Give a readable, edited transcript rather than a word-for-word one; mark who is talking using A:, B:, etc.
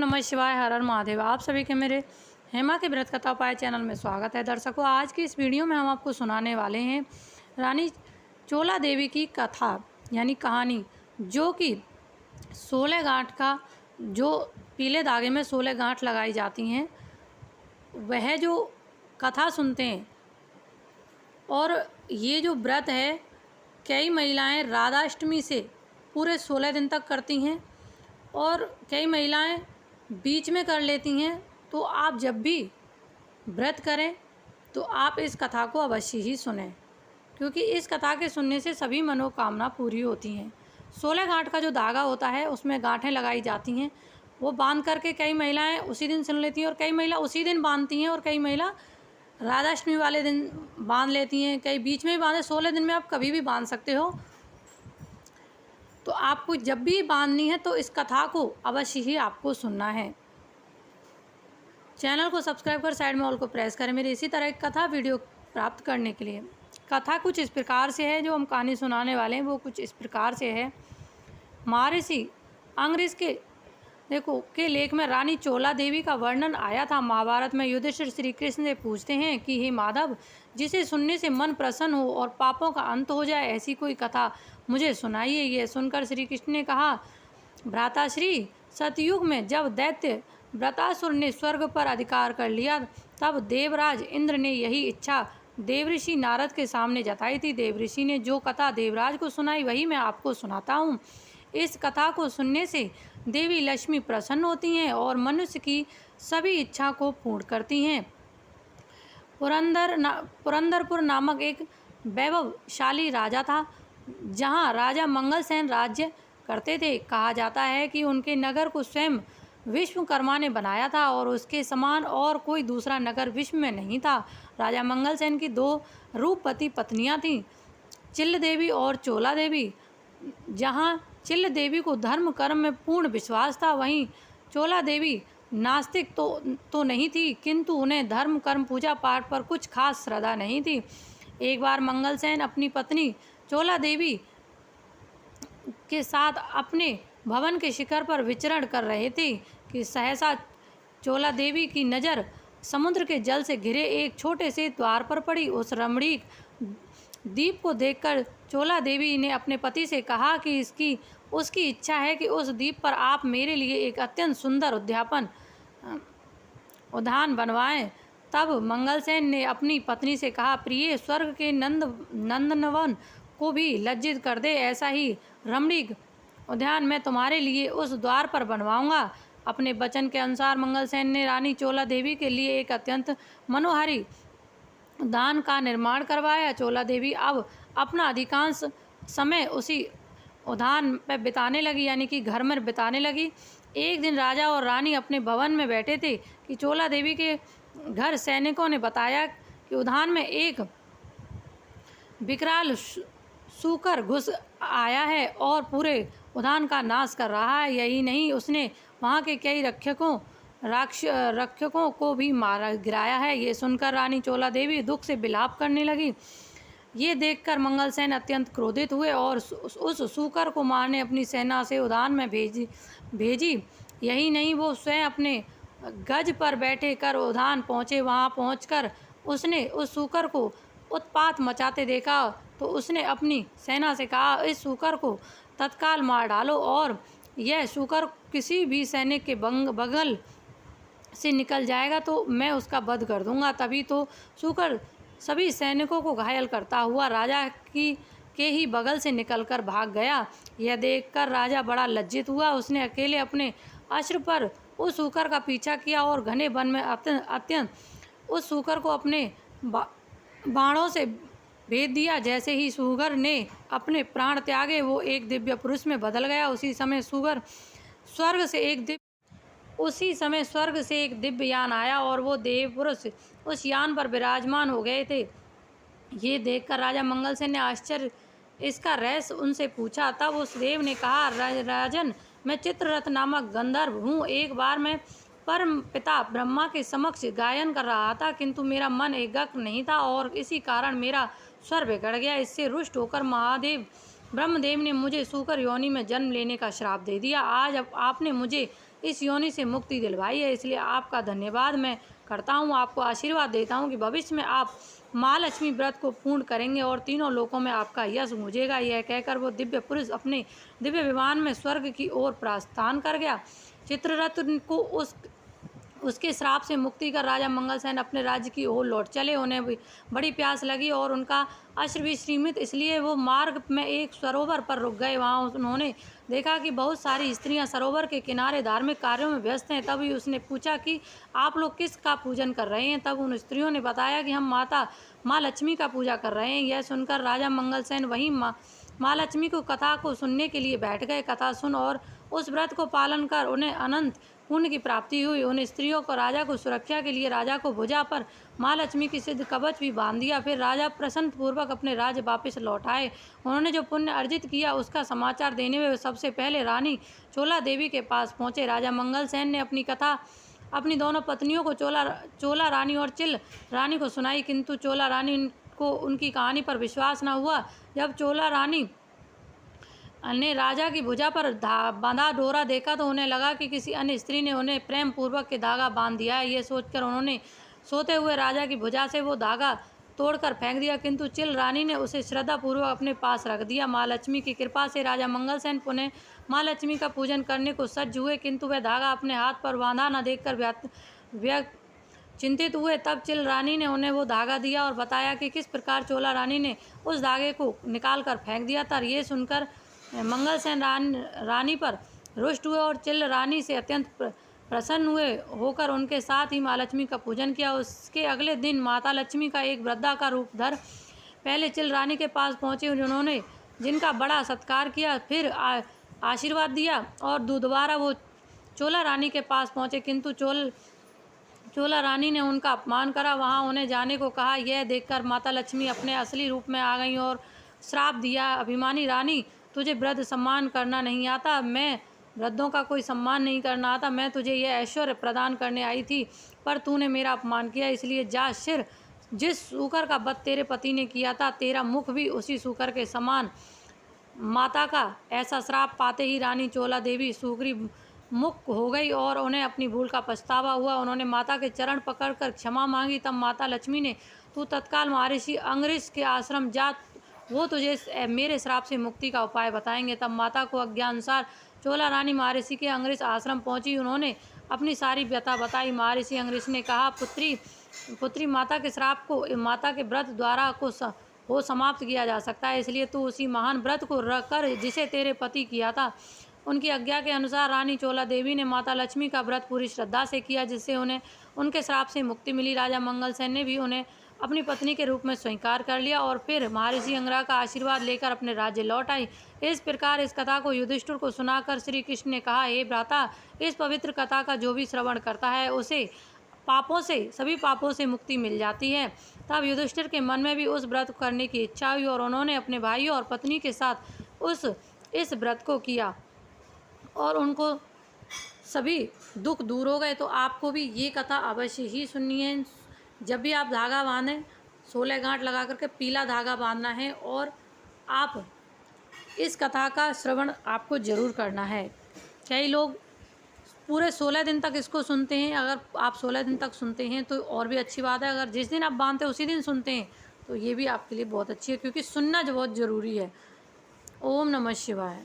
A: नमः शिवाय, हर हर महादेव। आप सभी के मेरे हेमा के व्रत कथा उपाय चैनल में स्वागत है। दर्शकों, आज की इस वीडियो में हम आपको सुनाने वाले हैं रानी चोला देवी की कथा यानी कहानी, जो कि 16 गांठ का, जो पीले धागे में 16 गांठ लगाई जाती हैं, वह जो कथा सुनते हैं। और ये जो व्रत है, कई महिलाएं राधाष्टमी से पूरे 16 दिन तक करती हैं और कई महिलाएं बीच में कर लेती हैं। तो आप जब भी व्रत करें तो आप इस कथा को अवश्य ही सुनें, क्योंकि इस कथा के सुनने से सभी मनोकामना पूरी होती हैं। 16 गांठ का जो धागा होता है, उसमें गांठें लगाई जाती हैं। वो बांध करके कई महिलाएं उसी दिन सुन लेती हैं और कई महिला उसी दिन बांधती हैं और कई महिला राधाष्टमी वाले दिन बांध लेती हैं, कई बीच में ही बांधे। 16 दिन में आप कभी भी बांध सकते हो। तो आपको जब भी बांधनी है तो इस कथा को अवश्य ही आपको सुनना है। चैनल को सब्सक्राइब कर साइड में ऑल को प्रेस करें मेरी इसी तरह की कथा वीडियो प्राप्त करने के लिए। कथा कुछ इस प्रकार से है, जो हम कहानी सुनाने वाले हैं वो कुछ इस प्रकार से है। महर्षि अंगरीश के लेख में रानी चोला देवी का वर्णन आया था। महाभारत में युधिष्ठिर श्री कृष्ण से पूछते हैं कि हे माधव, जिसे सुनने से मन प्रसन्न हो और पापों का अंत हो जाए, ऐसी कोई कथा मुझे सुनाइए। यह सुनकर श्री कृष्ण ने कहा, भ्राताश्री, सतयुग में जब दैत्य वृत्रासुर ने स्वर्ग पर अधिकार कर लिया, तब देवराज इंद्र ने यही इच्छा देवऋषि नारद के सामने जताई थी। देवऋषि ने जो कथा देवराज को सुनाई, वही मैं आपको सुनाता हूँ। इस कथा को सुनने से देवी लक्ष्मी प्रसन्न होती हैं और मनुष्य की सभी इच्छा को पूर्ण करती हैं। पुरंदरपुर नामक एक वैभवशाली राजा था, जहाँ राजा मंगलसेन राज्य करते थे। कहा जाता है कि उनके नगर को स्वयं विश्वकर्मा ने बनाया था और उसके समान और कोई दूसरा नगर विश्व में नहीं था। राजा मंगलसेन की 2 रूपवती पत्नियां थीं, चिल्ल देवी और चोला देवी। जहाँ चिल्ल देवी को धर्म कर्म में पूर्ण विश्वास था, वहीं चोला देवी नास्तिक तो नहीं थी, किंतु उन्हें धर्म कर्म पूजा पाठ पर कुछ खास श्रद्धा नहीं थी। एक बार मंगलसेन अपनी पत्नी चोला देवी के साथ अपने भवन के शिखर पर विचरण कर रहे थे कि सहसा चोला देवी की नज़र समुद्र के जल से घिरे एक छोटे से द्वार पर पड़ी। उस रमणीक द्वीप को देखकर चोला देवी ने अपने पति से कहा कि उसकी इच्छा है कि उस द्वीप पर आप मेरे लिए एक अत्यंत सुंदर उद्यान बनवाएं। तब मंगलसेन ने अपनी पत्नी से कहा, प्रिय, स्वर्ग के नंदनवन को भी लज्जित कर दे ऐसा ही रमणीक उद्यान मैं तुम्हारे लिए उस द्वार पर बनवाऊंगा। अपने वचन के अनुसार मंगलसेन ने रानी चोला देवी के लिए एक अत्यंत मनोहारी उद्यान का निर्माण करवाया। चोला देवी अब अपना अधिकांश समय उसी उद्यान पर बिताने लगी, यानी कि घर में बिताने लगी। एक दिन राजा और रानी अपने भवन में बैठे थे कि चोला देवी के घर सैनिकों ने बताया कि उद्यान में एक विकराल सूकर घुस आया है और पूरे उद्यान का नाश कर रहा है। यही नहीं, उसने वहाँ के कई रक्षकों को भी मारा गिराया है। ये सुनकर रानी चोला देवी दुख से विलाप करने लगी। ये देखकर मंगलसेन अत्यंत क्रोधित हुए और उस सूकर को मारने अपनी सेना से उद्यान में भेजी। यही नहीं, वो स्वयं अपने गज पर बैठे कर उद्यान पहुँचे। वहाँ पहुँचकर उसने उस सूकर को उत्पात मचाते देखा तो उसने अपनी सेना से कहा, इस सूकर को तत्काल मार डालो और यह सूकर किसी भी सैनिक के बगल से निकल जाएगा तो मैं उसका वध कर दूंगा। तभी तो सूकर सभी सैनिकों को घायल करता हुआ राजा के ही बगल से निकलकर भाग गया। यह देखकर राजा बड़ा लज्जित हुआ। उसने अकेले अपने अश्व पर उस सूकर का पीछा किया और घने वन में अत्यंत उस सूकर को अपने बाणों से भेद दिया। जैसे ही सूकर ने अपने प्राण त्यागे, वो एक दिव्य पुरुष में बदल गया। उसी समय स्वर्ग से एक दिव्य यान आया और वो देव पुरुष उस यान पर विराजमान हो गए थे। ये देखकर राजा मंगलसेन ने आश्चर्य इसका रहस्य उनसे पूछा। तब उस देव ने कहा, राजन, मैं चित्ररथ नामक गंधर्व हूँ। एक बार मैं परम पिता ब्रह्मा के समक्ष गायन कर रहा था, किंतु मेरा मन एकाग्र नहीं था और इसी कारण मेरा स्वर बिगड़ गया। इससे रुष्ट होकर ब्रह्मदेव ने मुझे सूकर योनि में जन्म लेने का श्राप दे दिया। आज अब आपने मुझे इस योनि से मुक्ति दिलवाई है, इसलिए आपका धन्यवाद मैं करता हूँ। आपको आशीर्वाद देता हूँ कि भविष्य में आप महालक्ष्मी व्रत को पूर्ण करेंगे और तीनों लोकों में आपका यश गूंजेगा। यह कहकर वो दिव्य पुरुष अपने दिव्य विमान में स्वर्ग की ओर प्रस्थान कर गया। चित्ररथ को उसके श्राप से मुक्ति कर राजा मंगलसेन अपने राज्य की ओर लौट चले। उन्हें भी बड़ी प्यास लगी और उनका अश्र भी सीमित, इसलिए वो मार्ग में एक सरोवर पर रुक गए। वहाँ उन्होंने देखा कि बहुत सारी स्त्रियां सरोवर के किनारे धार्मिक कार्यों में व्यस्त हैं। तभी उसने पूछा कि आप लोग किसका पूजन कर रहे हैं। तब उन स्त्रियों ने बताया कि हम माँ लक्ष्मी का पूजा कर रहे हैं। यह सुनकर राजा मंगलसेन वहीं माँ लक्ष्मी को कथा को सुनने के लिए बैठ गए। कथा सुन और उस व्रत को पालन कर उन्हें अनंत पुण्य की प्राप्ति हुई। उन स्त्रियों को राजा को सुरक्षा के लिए राजा को भुजा पर माँ लक्ष्मी की सिद्ध कवच भी बांध दिया। फिर राजा प्रसन्न पूर्वक अपने राज्य वापस लौट आए। उन्होंने जो पुण्य अर्जित किया उसका समाचार देने में वे सबसे पहले रानी चोला देवी के पास पहुंचे। राजा मंगलसेन ने अपनी कथा अपनी दोनों पत्नियों को चोला रानी और चिल रानी को सुनाई, किंतु चोला रानी को उनकी कहानी पर विश्वास न हुआ। जब चोला रानी ने राजा की भुजा पर बंधा डोरा देखा तो उन्हें लगा कि किसी अन्य स्त्री ने उन्हें प्रेम पूर्वक के धागा बांध दिया है। ये सोचकर उन्होंने सोते हुए राजा की भुजा से वो धागा तोड़कर फेंक दिया, किंतु चिल रानी ने उसे श्रद्धापूर्वक अपने पास रख दिया। माँ लक्ष्मी की कृपा से राजा मंगलसेन पुनः माँ लक्ष्मी का पूजन करने को सज्ज हुए, किंतु वह धागा अपने हाथ पर बांधा न देखकर चिंतित हुए। तब चिल रानी ने उन्हें वो धागा दिया और बताया कि किस प्रकार चोला रानी ने उस धागे को निकाल कर फेंक दिया था। ये सुनकर मंगलसेन रानी पर रुष्ट हुए और चिल रानी से अत्यंत प्रसन्न होकर उनके साथ ही माँ लक्ष्मी का पूजन किया। उसके अगले दिन माता लक्ष्मी का एक वृद्धा का रूप धर पहले चिल रानी के पास पहुँचे, जिन्होंने जिनका बड़ा सत्कार किया, फिर आशीर्वाद दिया और दोबारा वो चोला रानी के पास पहुँचे, किंतु चोला रानी ने उनका अपमान करा। वहाँ उन्हें जाने को कहा। यह देखकर माता लक्ष्मी अपने असली रूप में आ गई और श्राप दिया, अभिमानी रानी, तुझे वृद्ध सम्मान करना नहीं आता, मैं वृद्धों का कोई सम्मान नहीं करना आता। मैं तुझे यह ऐश्वर्य प्रदान करने आई थी, पर तूने मेरा अपमान किया, इसलिए जा शिर जिस सूकर का वध तेरे पति ने किया था, तेरा मुख भी उसी सूकर के समान। माता का ऐसा श्राप पाते ही रानी चोला देवी सूकरी मुक्त हो गई और उन्हें अपनी भूल का पछतावा हुआ। उन्होंने माता के चरण पकड़कर क्षमा मांगी। तब माता लक्ष्मी ने, तू तत्काल महर्षि अंगरीश के आश्रम जा, वो तुझे मेरे श्राप से मुक्ति का उपाय बताएंगे। तब माता को आज्ञानुसार चोला रानी महर्षि के अंगरीश आश्रम पहुंची। उन्होंने अपनी सारी व्यथा बताई। महर्षि अंगरीश ने कहा, पुत्री माता के श्राप को माता के व्रत द्वारा को समाप्त किया जा सकता है, इसलिए तू उसी महान व्रत को कर जिसे तेरे पति किया था। उनकी आज्ञा के अनुसार रानी चोला देवी ने माता लक्ष्मी का व्रत पूरी श्रद्धा से किया, जिससे उन्हें उनके श्राप से मुक्ति मिली। राजा मंगलसेन ने भी उन्हें अपनी पत्नी के रूप में स्वीकार कर लिया और फिर महर्षि अंगरा का आशीर्वाद लेकर अपने राज्य लौट आई। इस प्रकार इस कथा को युधिष्ठिर को सुनाकर श्री कृष्ण ने कहा, हे भ्राता, इस पवित्र कथा का जो भी श्रवण करता है उसे सभी पापों से मुक्ति मिल जाती है। तब युधिष्ठिर के मन में भी उस व्रत करने की इच्छा हुई और उन्होंने अपने भाइयों और पत्नी के साथ इस व्रत को किया और उनको सभी दुख दूर हो गए। तो आपको भी ये कथा अवश्य ही सुननी है। जब भी आप धागा बांधें, 16 गांठ लगा करके पीला धागा बांधना है और आप इस कथा का श्रवण आपको ज़रूर करना है। कई लोग पूरे 16 दिन तक इसको सुनते हैं। अगर आप 16 दिन तक सुनते हैं तो और भी अच्छी बात है। अगर जिस दिन आप बांधते हैं उसी दिन सुनते हैं तो ये भी आपके लिए बहुत अच्छी है, क्योंकि सुनना जो बहुत ज़रूरी है। ओम नमः शिवाय।